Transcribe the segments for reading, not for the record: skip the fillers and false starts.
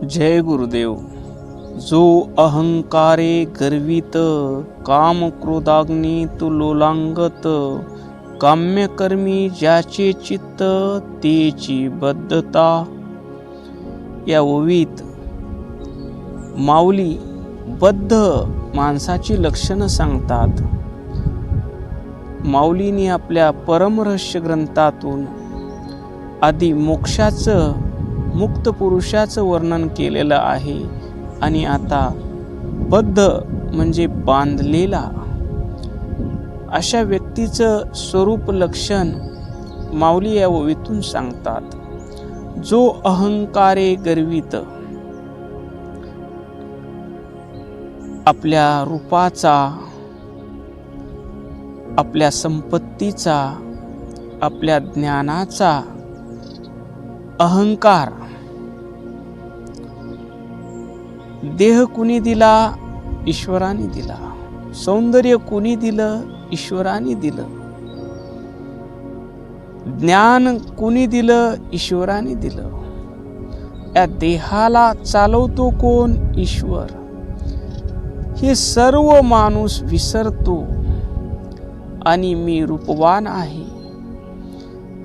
जय गुरुदेव. जो अहंकारे गर्वित, काम क्रोधाग्नी तू लोलांगत, काम्यकर्मी ज्याचे चित्त तेची बद्धता. या ओवीत माऊली बद्ध माणसाची लक्षणं सांगतात. माऊलीने आपल्या परमरहस्य ग्रंथातून आधी मोक्षाचं, मुक्त पुरुषाचं वर्णन केलेलं आहे आणि आता बद्ध म्हणजे बांधलेला अशा व्यक्तीचं स्वरूप लक्षण माऊली या ओवीतून सांगतात. जो अहंकारे गर्वित, आपल्या रूपाचा, आपल्या संपत्तीचा, आपल्या ज्ञानाचा अहंकार. देह कुणी दिला? ईश्वराने दिला. सौंदर्य कुणी दिलं? ईश्वराने दिलं. ज्ञान कुणी दिलं? ईश्वराने दिलं. या देहाला चालवतो कोण? ईश्वर. हे सर्व माणूस विसरतो आणि मी रूपवान आहे,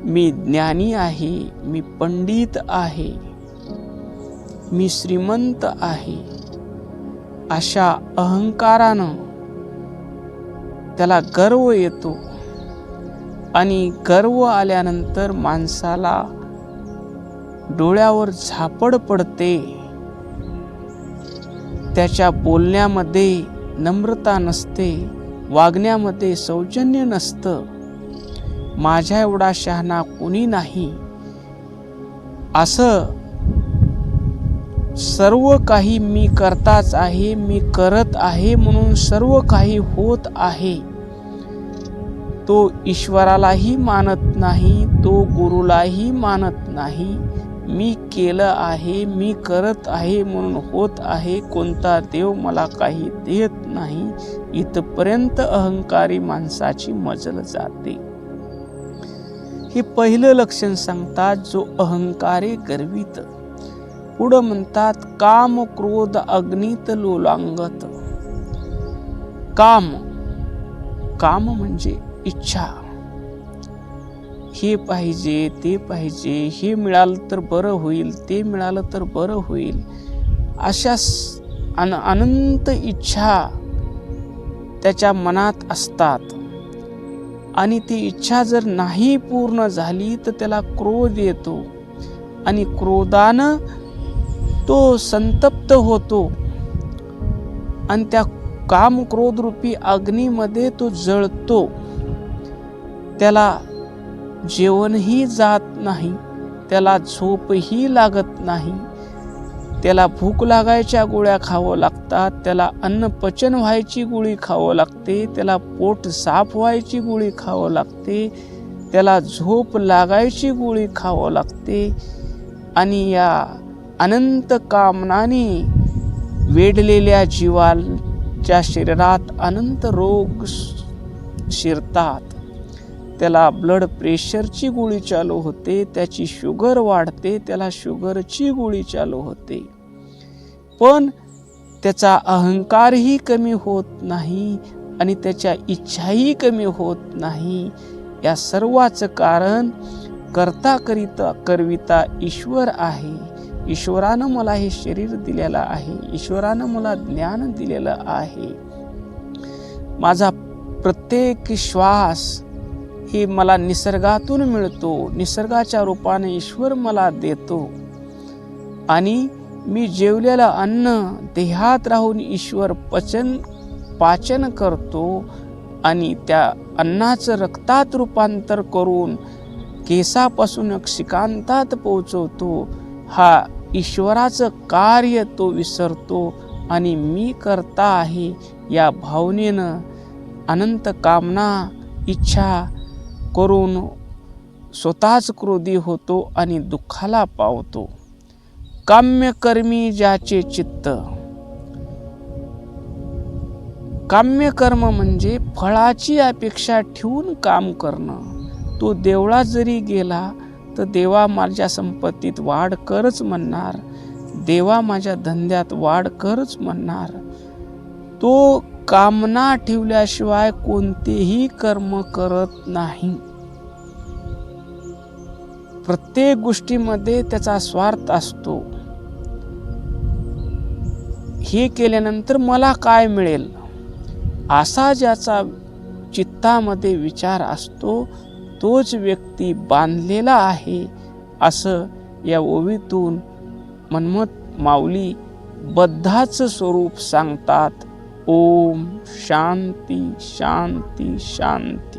मी ज्ञानी आहे, मी पंडित आहे, मी श्रीमंत आहे, अशा अहंकारानं त्याला गर्व येतो आणि गर्व आल्यानंतर माणसाला डोळ्यावर झापड पडते. त्याच्या बोलण्यामध्ये नम्रता नसते, वागण्यामध्ये सौजन्य नसतं. माझ्या एवढा शहाणा कोणी नाही, असं सर्व काही मी करताच आहे, मी करत आहे म्हणून सर्व काही होत आहे. तो ईश्वरालाही मानत नाही, तो गुरुलाही मानत नाही. मी केलं आहे, मी करत आहे म्हणून होत आहे, कोणता देव मला काही देत नाही, इथपर्यंत अहंकारी माणसाची मजल जाते. हे पहिलं लक्षण सांगतात, जो अहंकारे गर्वित. पुढं म्हणतात, काम क्रोध अग्नीत लोलांगत. काम, काम म्हणजे इच्छा. हे पाहिजे, ते पाहिजे, हे मिळालं तर बरं होईल, ते मिळालं तर बरं होईल, अशा अनंत इच्छा त्याच्या मनात असतात. आणि ती इच्छा जर नाही पूर्ण झाली तर त्याला क्रोध येतो आणि क्रोधानं तो संतप्त होतो आणि त्या काम क्रोध रूपी अग्नीमध्ये तो जळतो. त्याला जेवणही जात नाही, त्याला झोपही लागत नाही, त्याला भूक लागायच्या गोळ्या खावं लागतात, त्याला अन्न पचन व्हायची गोळी खावं लागते, त्याला पोट साफ व्हायची गोळी खावं लागते, त्याला झोप लागायची गोळी खावं लागते. आणि या अनंत कामनाने वेढलेल्या जीवाच्या शरीरात अनंत रोग शिरतात. त्याला ब्लड प्रेशरची गोळी चालू होते, त्याची शुगर वाढते, त्याला शुगरची गोळी चालू होते. पण त्याचा अहंकारही कमी होत नाही आणि त्याच्या इच्छाही कमी होत नाही. या सर्वाचं कारण करता करिता करविता ईश्वर आहे. ईश्वरानं मला हे शरीर दिलेलं आहे, ईश्वरानं मला ज्ञान दिलेलं आहे. माझा प्रत्येक श्वास हे मला निसर्गातून मिळतो, निसर्गाच्या रूपाने ईश्वर मला देतो. आणि मी जेवलेलं अन्न देहात राहून ईश्वर पाचन करतो आणि त्या अन्नाचं रक्तात रूपांतर करून केसापासून शिकांतात पोचवतो. हा ईश्वराचं कार्य तो विसरतो आणि मी करता आहे या भावनेनं अनंत कामना, इच्छा करून स्वतःच क्रोधी होतो आणि दुःखाला पावतो. काम्यकर्मी ज्याचे चित्त. काम्यकर्म म्हणजे फळाची अपेक्षा ठेवून काम करणं. तो देवळात जरी गेला तर देवा माझ्या संपत्तीत वाढ करच म्हणणार. देवा माझ्या धंद्यात वाढ करच म्हणणार. तो कामना ठेवल्याशिवाय कोणतेही कर्म करत नाही. प्रत्येक गोष्टीमध्ये त्याचा स्वार्थ असतो. हे केल्यानंतर मला काय मिळेल असा ज्याचा चित्तामध्ये विचार असतो तोच व्यक्ती बांधलेला आहे, असं या ओवीतून मन्मथ माऊली बद्धाचं स्वरूप सांगतात. ओम शांती शांती शांती.